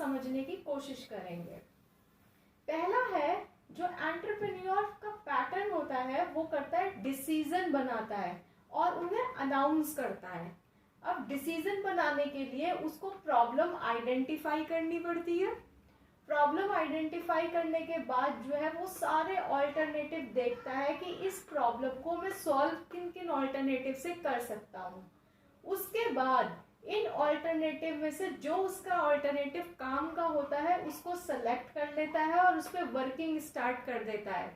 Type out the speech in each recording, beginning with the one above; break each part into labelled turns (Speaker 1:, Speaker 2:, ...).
Speaker 1: समझने की कोशिश करेंगे। पहला है, जो एंटरप्रेन्योर का पैटर्न होता है वो करता है डिसीजन बनाता है और उन्हें अनाउंस करता है। अब डिसीजन बनाने के लिए उसको प्रॉब्लम आइडेंटिफाई करनी पड़ती है। प्रॉब्लम आइडेंटिफाई करने के बाद जो है वो सारे ऑल्टरनेटिव देखता है कि इस प्रॉब्लम को मैं सॉल्व किन किन ऑल्टरनेटिव से कर सकता हूँ। उसके बाद इन ऑल्टरनेटिव में से जो उसका ऑल्टरनेटिव काम का होता है उसको सेलेक्ट कर लेता है और उस पर वर्किंग स्टार्ट कर देता है।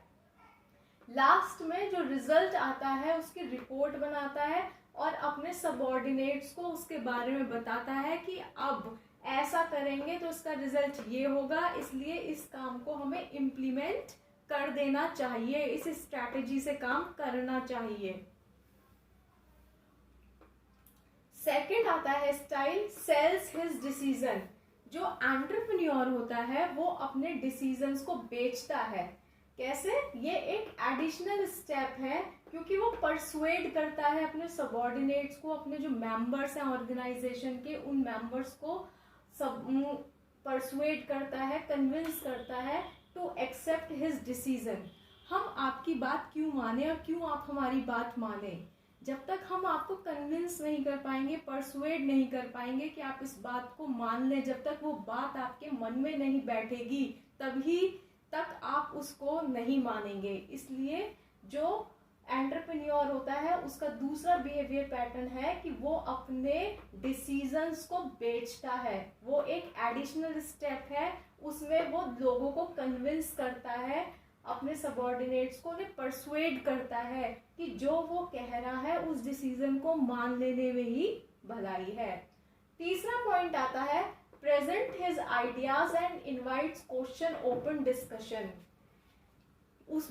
Speaker 1: लास्ट में जो रिजल्ट आता है उसकी रिपोर्ट बनाता है और अपने सबऑर्डिनेट्स को उसके बारे में बताता है कि अब ऐसा करेंगे तो इसका रिजल्ट ये होगा, इसलिए इस काम को हमें इम्प्लीमेंट कर देना चाहिए, इस स्ट्रैटेजी से काम करना चाहिए। सेकंड आता है स्टाइल सेल्स हिज डिसीजन। जो एंटरप्रेन्योर होता है वो अपने डिसीजंस को बेचता है। कैसे? ये एक एडिशनल स्टेप है क्योंकि वो परसुएड करता है अपने सबऑर्डिनेट्स को, अपने जो मेंबर्स हैं ऑर्गेनाइजेशन के, उन मेंबर्स को सब परसुएड करता है, कन्विंस करता है टू एक्सेप्ट हिज डिसीजन। हम आपकी बात क्यों माने और क्यों आप हमारी बात माने? जब तक हम आपको कन्विंस नहीं कर पाएंगे, परसुएड नहीं कर पाएंगे कि आप इस बात को मान लें, जब तक वो बात आपके मन में नहीं बैठेगी तभी तक आप उसको नहीं मानेंगे। इसलिए जो एंटरप्रेन्योर होता है उसका दूसरा बिहेवियर पैटर्न है कि वो अपने डिसीजंस को बेचता है। वो एक एडिशनल स्टेप है, उसमें वो लोगों को कन्विंस करता है, अपने सबऑर्डिनेट्स को उन्हें परसुएड करता है कि जो वो कह रहा है उस डिसीजन को मान लेने में ही भलाई है। तीसरा पॉइंट आता है present his ideas and invites question open discussion.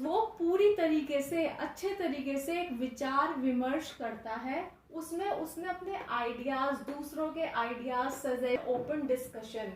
Speaker 1: वो पूरी तरीके से, अच्छे तरीके से एक विचार विमर्श करता है, उसमें उसने अपने आइडियाज, दूसरों के आइडियाज सजेस्ट, ओपन डिस्कशन।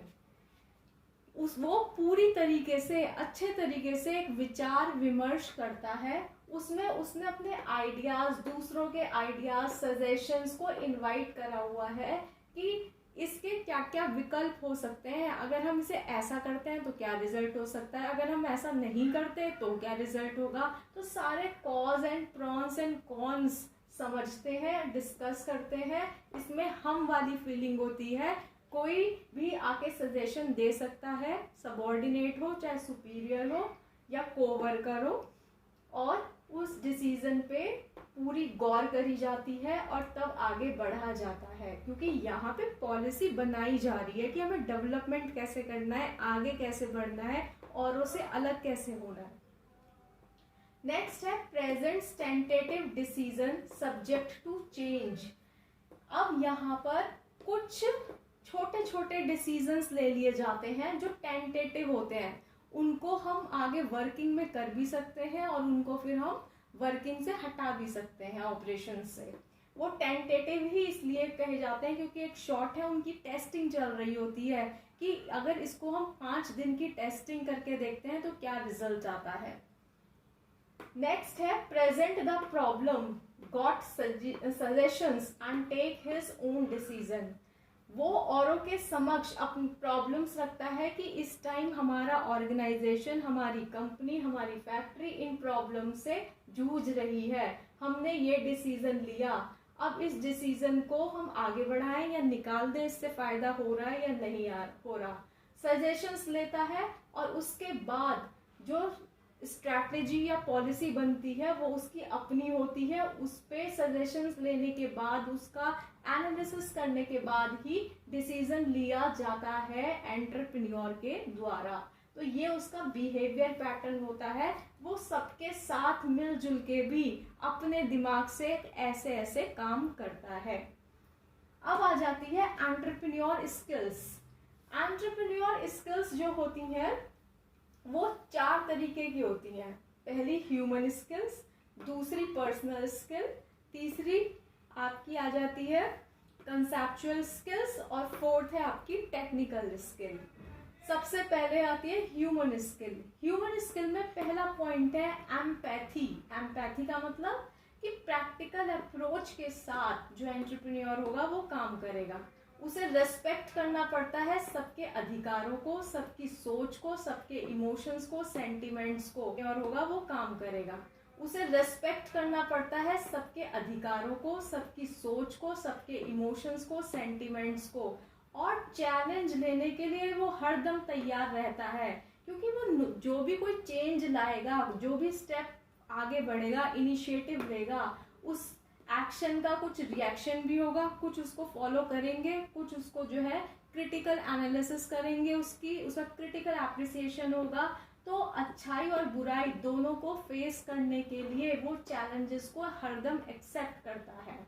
Speaker 1: वो पूरी तरीके से, अच्छे तरीके से एक विचार विमर्श करता है, उसमें उसने अपने आइडियाज, दूसरों के आइडियाज, सजेशंस को इनवाइट करा हुआ है कि इसके क्या क्या विकल्प हो सकते हैं, अगर हम इसे ऐसा करते हैं तो क्या रिजल्ट हो सकता है, अगर हम ऐसा नहीं करते तो क्या रिजल्ट होगा। तो सारे cause and prawns and cons समझते हैं, डिस्कस करते हैं। इसमें हम वाली फीलिंग होती है, कोई भी आके सजेशन दे सकता है, सबऑर्डिनेट हो चाहे सुपीरियर हो या कोवर्कर हो, और उस डिसीजन पे पूरी गौर करी जाती है और तब आगे बढ़ा जाता है, क्योंकि यहाँ पे पॉलिसी बनाई जा रही है कि हमें डेवलपमेंट कैसे करना है, आगे कैसे बढ़ना है, औरों से अलग कैसे होना है। नेक्स्ट है present tentative decision subject to change. अब यहाँ पर कुछ छोटे छोटे डिसीजंस ले लिए जाते हैं जो टेंटेटिव होते हैं, उनको हम आगे वर्किंग में कर भी सकते हैं और उनको फिर हम वर्किंग से हटा भी सकते हैं, ऑपरेशन से। वो टेंटेटिव ही इसलिए कहे जाते हैं क्योंकि एक शॉट है, उनकी टेस्टिंग चल रही होती है कि अगर इसको हम 5 दिन की टेस्टिंग करके देखते हैं तो क्या रिजल्ट आता है। नेक्स्ट है present the problem, got suggestions and take his own decision. वो औरों के समक्ष अपनी प्रॉब्लम्स रखता है कि इस टाइम हमारा ऑर्गेनाइजेशन, हमारी कंपनी, हमारी फैक्ट्री इन प्रॉब्लम से जूझ रही है, हमने ये डिसीजन लिया, अब इस डिसीजन को हम आगे बढ़ाएं या निकाल दें, इससे फायदा हो रहा है या नहीं हो रहा। सजेशंस लेता है और उसके बाद जो स्ट्रैटेजी या पॉलिसी बनती है वो उसकी अपनी होती है, उस पे सजेशंस लेने के बाद, उसका एनालिसिस करने के बाद ही डिसीजन लिया जाता है एंटरप्रेन्योर के द्वारा। तो ये उसका बिहेवियर पैटर्न होता है, वो सबके साथ मिलजुल के भी अपने दिमाग से ऐसे ऐसे काम करता है। अब आ जाती है एंटरप्रेन्योर स्किल्स। एंटरप्रेन्योर स्किल्स जो होती हैं वो 4 तरीके की होती हैं। पहली ह्यूमन स्किल्स, दूसरी पर्सनल स्किल, तीसरी आपकी आ जाती है कंसेप्चुअल स्किल्स और फोर्थ है आपकी टेक्निकल स्किल। सबसे पहले आती है ह्यूमन स्किल। ह्यूमन स्किल में पहला पॉइंट है एम्पैथी। एम्पैथी का मतलब कि प्रैक्टिकल अप्रोच के साथ जो एंटरप्रेन्योर होगा वो काम करेगा। उसे रेस्पेक्ट करना पड़ता है सबके अधिकारों को, सबकी सोच को, सबके इमोशंस को, सेंटिमेंट्स को, और होगा वो काम करेगा। उसे रेस्पेक्ट करना पड़ता है सबके अधिकारों को, सबकी सोच को, सबके इमोशंस को, सेंटिमेंट्स को, और चैलेंज लेने के लिए वो हरदम तैयार रहता है, क्योंकि वो जो भी कोई चेंज लाएगा, जो भी स्टेप आगे बढ़ेगा, इनिशिएटिव लेगा, उस एक्शन का कुछ रिएक्शन भी होगा, कुछ उसको फॉलो करेंगे, कुछ उसको जो है क्रिटिकल एनालिसिस करेंगे, उसका क्रिटिकल एप्रिसिएशन होगा। तो अच्छाई और बुराई दोनों को फेस करने के लिए वो चैलेंजेस को हरदम एक्सेप्ट करता है,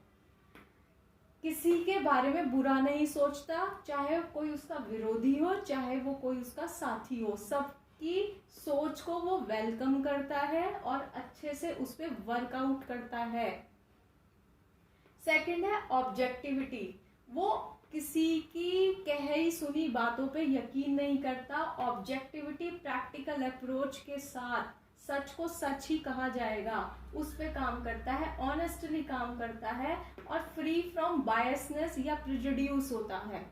Speaker 1: किसी के बारे में बुरा नहीं सोचता, चाहे कोई उसका विरोधी हो, चाहे वो कोई उसका साथी हो, सबकी सोच को वो वेलकम करता है और अच्छे से उस पर वर्कआउट करता है। सेकंड है ऑब्जेक्टिविटी। वो किसी की कही सुनी बातों पे यकीन नहीं करता। ऑब्जेक्टिविटी प्रैक्टिकल अप्रोच के साथ सच को सच ही कहा जाएगा, उस पे काम करता है, ऑनेस्टली काम करता है और फ्री फ्रॉम बायसनेस या प्रिजुड्यूस होता है।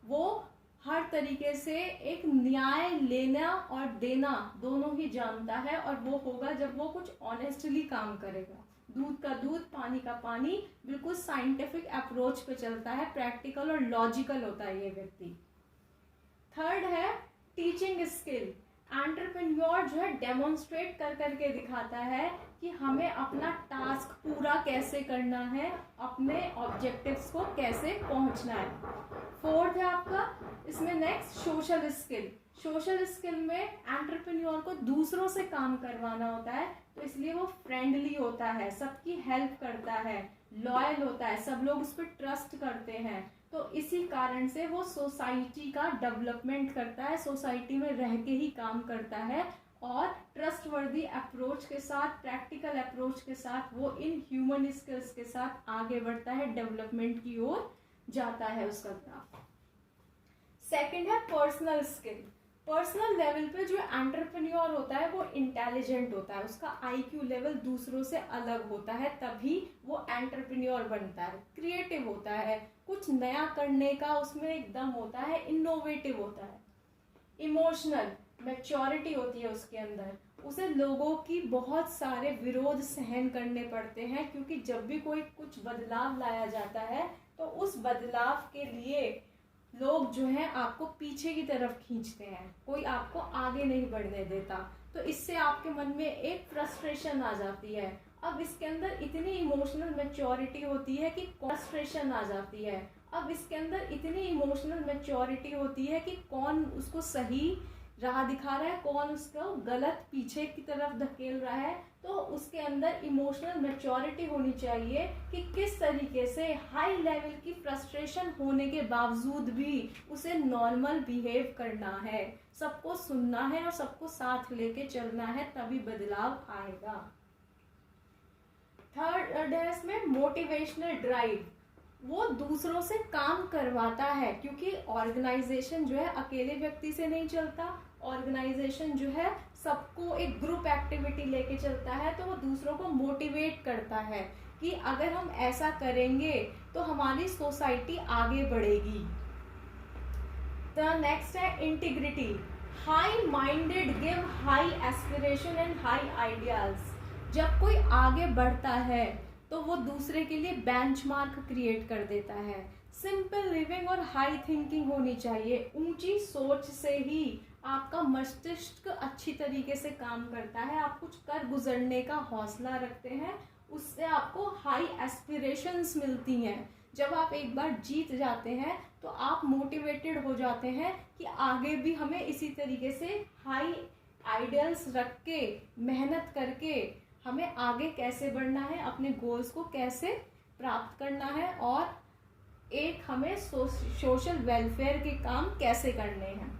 Speaker 1: वो हर तरीके से एक न्याय लेना और देना दोनों ही जानता है, और वो होगा जब वो कुछ ऑनेस्टली काम करेगा। दूध का दूध, पानी का पानी, बिल्कुल साइंटिफिक अप्रोच पे चलता है, प्रैक्टिकल और लॉजिकल होता है ये व्यक्ति। थर्ड है टीचिंग स्किल। एंटरप्रेन्योर जो है डेमोन्स्ट्रेट कर करके दिखाता है कि हमें अपना टास्क पूरा कैसे करना है, अपने ऑब्जेक्टिव्स को कैसे पहुंचना है। फोर्थ है आपका इसमें next social skill. Social skill में एंटरप्रेन्योर को दूसरों से काम करवाना होता है, तो इसलिए वो फ्रेंडली होता है, सबकी हेल्प करता है, लॉयल होता है, सब लोग उस पर ट्रस्ट करते हैं। तो इसी कारण से वो सोसाइटी का डेवलपमेंट करता है, सोसाइटी में रह के ही काम करता है, और ट्रस्टवर्दी अप्रोच के साथ, प्रैक्टिकल अप्रोच के साथ वो इन ह्यूमन स्किल्स के साथ आगे बढ़ता है, डेवलपमेंट की ओर जाता है उसका ग्राफ। सेकंड है पर्सनल स्किल। पर्सनल लेवल पे जो एंटरप्रेन्योर होता है वो इंटेलिजेंट होता है, उसका आईक्यू लेवल दूसरों से अलग होता है, तभी वो एंटरप्रेन्योर बनता है। क्रिएटिव होता है, कुछ नया करने का उसमें एकदम होता है, इनोवेटिव होता है। इमोशनल मैच्योरिटी होती है उसके अंदर, उसे लोगों की बहुत सारे विरोध सहन करने पड़ते हैं, क्योंकि जब भी कोई कुछ बदलाव लाया जाता है तो उस बदलाव के लिए लोग जो है आपको पीछे की तरफ खींचते हैं, कोई आपको आगे नहीं बढ़ने देता, तो इससे आपके मन में एक फ्रस्ट्रेशन आ जाती है। अब इसके अंदर इतनी इमोशनल मैच्योरिटी होती है कि फ्रस्ट्रेशन आ जाती है। अब इसके अंदर इतनी इमोशनल मैच्योरिटी होती है कि कौन उसको सही राह दिखा रहा है, कौन उसको गलत पीछे की तरफ धकेल रहा है, तो उसके अंदर इमोशनल मैच्योरिटी होनी चाहिए कि किस तरीके से हाई लेवल की फ्रस्ट्रेशन होने के बावजूद भी उसे नॉर्मल बिहेव करना है, सबको सुनना है और सबको साथ लेके चलना है, तभी बदलाव आएगा। थर्ड है इसमें मोटिवेशनल ड्राइव। वो दूसरों से काम करवाता है, क्योंकि ऑर्गेनाइजेशन जो है अकेले व्यक्ति से नहीं चलता, ऑर्गेनाइजेशन जो है सबको एक ग्रुप एक्टिविटी लेके चलता है, तो वो दूसरों को मोटिवेट करता है कि अगर हम ऐसा करेंगे तो हमारी सोसाइटी आगे बढ़ेगी। द नेक्स्ट है integrity. High minded give high aspiration and high ideals. जब कोई आगे बढ़ता है तो वो दूसरे के लिए बेंचमार्क क्रिएट कर देता है। सिंपल लिविंग और हाई थिंकिंग होनी चाहिए। ऊंची सोच से ही आपका मस्तिष्क अच्छी तरीके से काम करता है, आप कुछ कर गुजरने का हौसला रखते हैं, उससे आपको हाई एस्पिरेशंस मिलती हैं। जब आप एक बार जीत जाते हैं तो आप मोटिवेटेड हो जाते हैं कि आगे भी हमें इसी तरीके से हाई आइडियल्स रख के, मेहनत करके हमें आगे कैसे बढ़ना है, अपने गोल्स को कैसे प्राप्त करना है, और एक हमें सोशल वेलफेयर के काम कैसे करने हैं,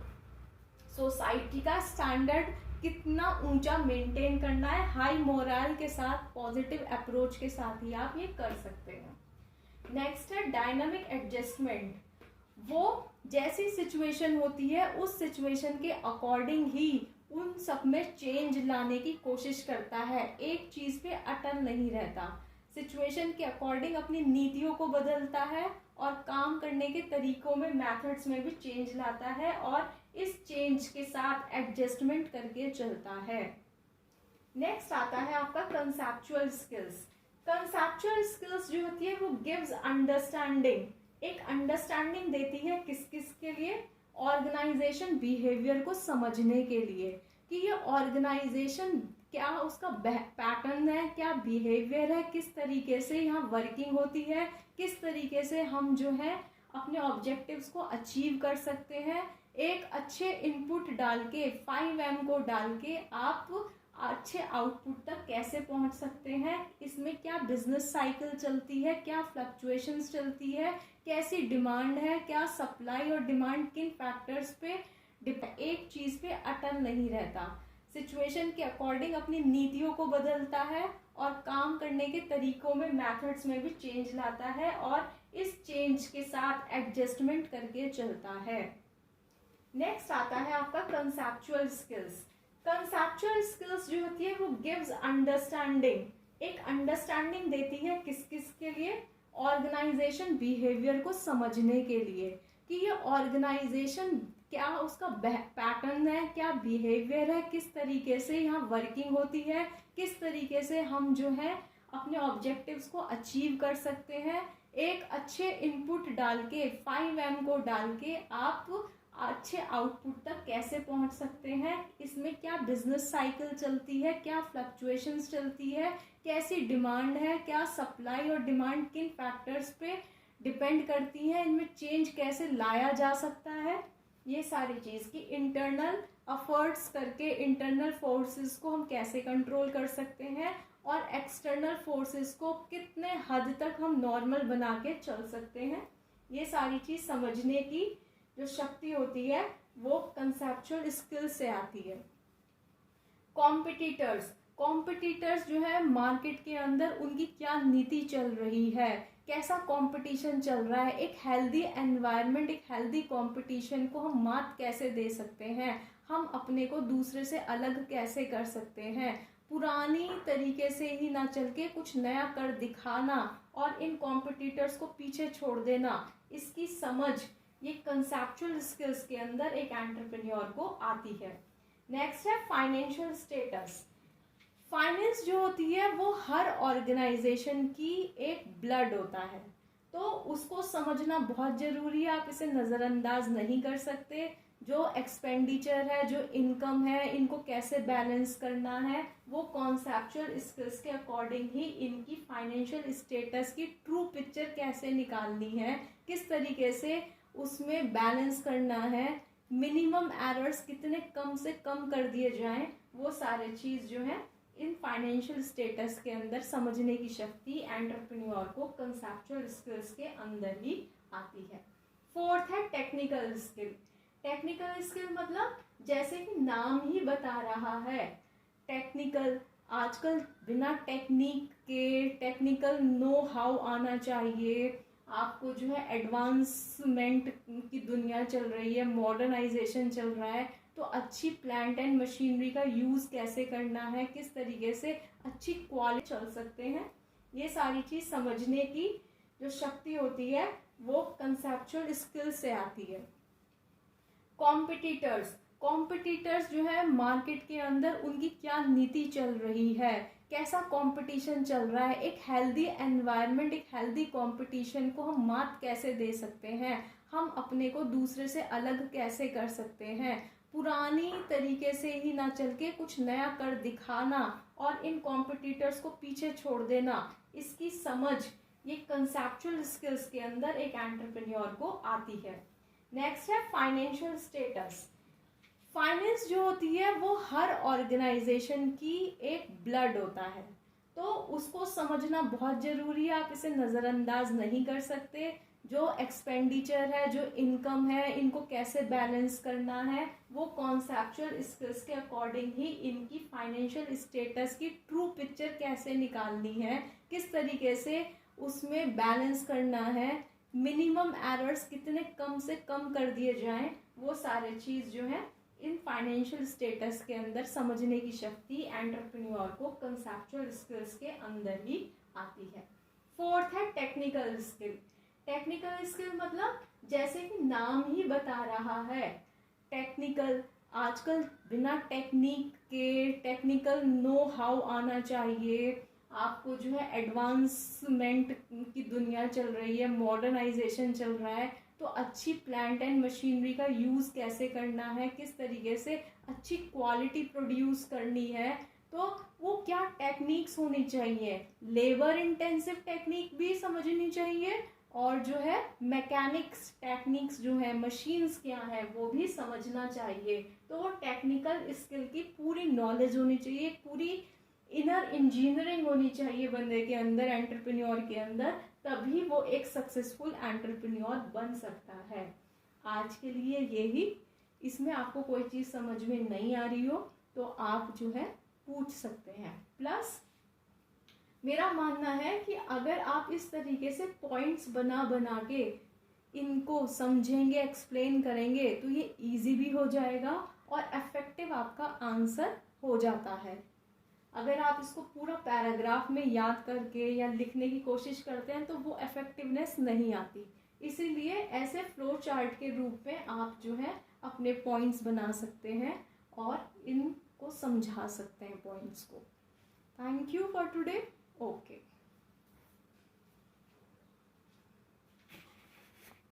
Speaker 1: सोसाइटी का स्टैंडर्ड कितना ऊंचा मेंटेन करना है। हाई मोरल के साथ, पॉजिटिव अप्रोच के साथ ही आप ये कर सकते हैं। नेक्स्ट है डायनामिक एडजस्टमेंट। वो जैसी सिचुएशन होती है उस सिचुएशन के अकॉर्डिंग ही उन सब में चेंज लाने की कोशिश करता है, एक चीज पे अटल नहीं रहता, सिचुएशन के अकॉर्डिंग अपनी नीतियों को बदलता है और काम करने के तरीकों में, मेथड्स में भी चेंज लाता है और इस चेंज के साथ एडजस्टमेंट करके चलता है। नेक्स्ट आता है आपका कंसेप्चुअल स्किल्स। कंसेप्चुअल स्किल्स जो होती है वो गिव्स अंडरस्टैंडिंग, एक अंडरस्टैंडिंग देती है किस किस के लिए, ऑर्गेनाइजेशन बिहेवियर को समझने के लिए कि ये ऑर्गेनाइजेशन क्या उसका पैटर्न है, क्या बिहेवियर है, किस तरीके से यहाँ वर्किंग होती है, किस तरीके से हम जो है अपने ऑब्जेक्टिव्स को अचीव कर सकते हैं। एक अच्छे इनपुट डाल के 5M को डाल के आप अच्छे आउटपुट तक कैसे पहुंच सकते हैं, इसमें क्या बिजनेस साइकिल चलती है, क्या फ्लक्चुएशंस चलती है, कैसी डिमांड है, क्या सप्लाई और डिमांड किन फैक्टर्स पे एक चीज पे अटल नहीं रहता, सिचुएशन के अकॉर्डिंग अपनी नीतियों को बदलता है और काम करने के तरीकों में, मेथड्स में भी चेंज लाता है और इस चेंज के साथ एडजस्टमेंट करके चलता है। नेक्स्ट आता है आपका कंसेप्चुअल स्किल्स। कंसेप्चुअल स्किल्स जो होती है वो गिव्स अंडरस्टैंडिंग, एक अंडरस्टैंडिंग देती है किस किस के लिए, ऑर्गेनाइजेशन बिहेवियर को समझने के लिए कि ये ऑर्गेनाइजेशन क्या उसका पैटर्न है, क्या बिहेवियर है, किस तरीके से यहाँ वर्किंग होती है, किस तरीके से हम जो है अपने ऑब्जेक्टिव्स को अचीव कर सकते हैं। एक अच्छे इनपुट डाल के 5M को डाल के आप अच्छे आउटपुट तक कैसे पहुंच सकते हैं, इसमें क्या बिजनेस साइकिल चलती है, क्या फ्लक्चुएशंस चलती है, कैसी डिमांड है, क्या सप्लाई और डिमांड किन फैक्टर्स पे डिपेंड करती है, इनमें चेंज कैसे लाया जा सकता है, ये सारी चीज़ की इंटरनल एफर्ट्स करके इंटरनल फोर्सेस को हम कैसे कंट्रोल कर सकते हैं और एक्सटर्नल फोर्सेस को कितने हद तक हम नॉर्मल बना के चल सकते हैं, ये सारी चीज़ समझने की जो शक्ति होती है वो कंसेप्चुअल स्किल से आती है। कॉम्पिटिटर्स, कॉम्पिटिटर्स जो है मार्केट के अंदर उनकी क्या नीति चल रही है, कैसा कंपटीशन चल रहा है, एक हेल्दी एनवायरनमेंट, एक हेल्दी कंपटीशन को हम मात कैसे दे सकते हैं, हम अपने को दूसरे से अलग कैसे कर सकते हैं, पुरानी तरीके से ही ना चल के कुछ नया कर दिखाना और इन कॉम्पिटिटर्स को पीछे छोड़ देना, इसकी समझ ये कंसेप्चुअल स्किल्स के अंदर एक एंटरप्रेन्योर को आती है। नेक्स्ट है फाइनेंशियल स्टेटस। फाइनेंस जो होती है वो हर ऑर्गेनाइजेशन की एक ब्लड होता है, तो उसको समझना बहुत जरूरी है, आप इसे नज़रअंदाज नहीं कर सकते। जो एक्सपेंडिचर है, जो इनकम है, इनको कैसे बैलेंस करना है, वो कॉन्सेप्चुअल स्किल्स के अकॉर्डिंग ही इनकी फाइनेंशियल स्टेटस की ट्रू पिक्चर कैसे निकालनी है, किस तरीके से उसमें बैलेंस करना है, मिनिमम एरर्स कितने कम से कम कर दिए जाएं, वो सारे चीज़ जो है इन फाइनेंशियल स्टेटस के अंदर समझने की शक्ति एंटरप्रेन्योर को कंसेप्चुअल स्किल्स के अंदर ही आती है। फोर्थ है टेक्निकल स्किल। टेक्निकल स्किल मतलब जैसे कि नाम ही बता रहा है टेक्निकल, आजकल बिना टेक्निक के, टेक्निकल नो हाउ आना चाहिए आपको, जो है एडवांसमेंट की दुनिया चल रही है, मॉडर्नाइजेशन चल रहा है, तो अच्छी प्लांट एंड मशीनरी का यूज़ कैसे करना है, किस तरीके से अच्छी क्वालिटी चल सकते हैं, ये सारी चीज़ समझने की जो शक्ति होती है वो कंसेप्चुअल स्किल से आती है। कॉम्पिटिटर्स, कॉम्पिटिटर्स जो है मार्केट के अंदर उनकी क्या नीति चल रही है, कैसा कंपटीशन चल रहा है, एक हेल्दी एनवायरनमेंट, एक हेल्दी कंपटीशन को हम मात कैसे दे सकते हैं, हम अपने को दूसरे से अलग कैसे कर सकते हैं, पुरानी तरीके से ही ना चल के कुछ नया कर दिखाना और इन कॉम्पिटिटर्स को पीछे छोड़ देना, इसकी समझ ये कंसेप्चुअल स्किल्स के अंदर एक एंटरप्रेन्योर को आती है। नेक्स्ट है फाइनेंशियल स्टेटस। फाइनेंस जो होती है वो हर ऑर्गेनाइजेशन की एक ब्लड होता है, तो उसको समझना बहुत ज़रूरी है, आप इसे नज़रअंदाज नहीं कर सकते। जो एक्सपेंडिचर है, जो इनकम है, इनको कैसे बैलेंस करना है, वो कॉन्सेप्चुअल स्किल्स के अकॉर्डिंग ही इनकी फाइनेंशियल स्टेटस की ट्रू पिक्चर कैसे निकालनी है, किस तरीके से उसमें बैलेंस करना है, मिनिमम एरर्स कितने कम से कम कर दिए जाएं, वो सारे चीज़ जो है इन फाइनेंशियल स्टेटस के अंदर समझने की शक्ति एंटरप्रेन्योर को कंसेप्चुअल स्किल्स के अंदर ही आती है। फोर्थ है टेक्निकल स्किल। टेक्निकल स्किल मतलब जैसे कि नाम ही बता रहा है, टेक्निकल। आजकल बिना टेक्निक के, टेक्निकल नो हाउ आना चाहिए आपको, जो है एडवांसमेंट की दुनिया चल रही है, मॉडर्नाइजेशन चल रहा है, तो अच्छी प्लांट एंड मशीनरी का यूज़ कैसे करना है, किस तरीके से अच्छी क्वालिटी प्रोड्यूस करनी है, तो वो क्या टेक्निक्स होनी चाहिए। लेबर इंटेंसिव टेक्निक भी समझनी चाहिए, और जो है मैकेनिक्स टेक्निक्स जो है, मशीन्स क्या है, वो भी समझना चाहिए। तो वो टेक्निकल स्किल की पूरी नॉलेज होनी चाहिए, पूरी इनर इंजीनियरिंग होनी चाहिए बंदे के अंदर, एंटरप्रेन्योर के अंदर, तभी वो एक सक्सेसफुल एंटरप्रेन्योर बन सकता है। आज के लिए यही। इसमें आपको कोई चीज़ समझ में नहीं आ रही हो तो आप जो है पूछ सकते हैं। प्लस मेरा मानना है कि अगर आप इस तरीके से पॉइंट्स बना बना के इनको समझेंगे, एक्सप्लेन करेंगे, तो ये इजी भी हो जाएगा और इफेक्टिव आपका आंसर हो जाता है। अगर आप इसको पूरा पैराग्राफ में याद करके या लिखने की कोशिश करते हैं तो वो इफेक्टिवनेस नहीं आती। इसीलिए ऐसे फ्लो चार्ट के रूप में आप जो है अपने पॉइंट्स बना सकते हैं और इनको समझा सकते हैं पॉइंट्स को। Thank you for today. Okay.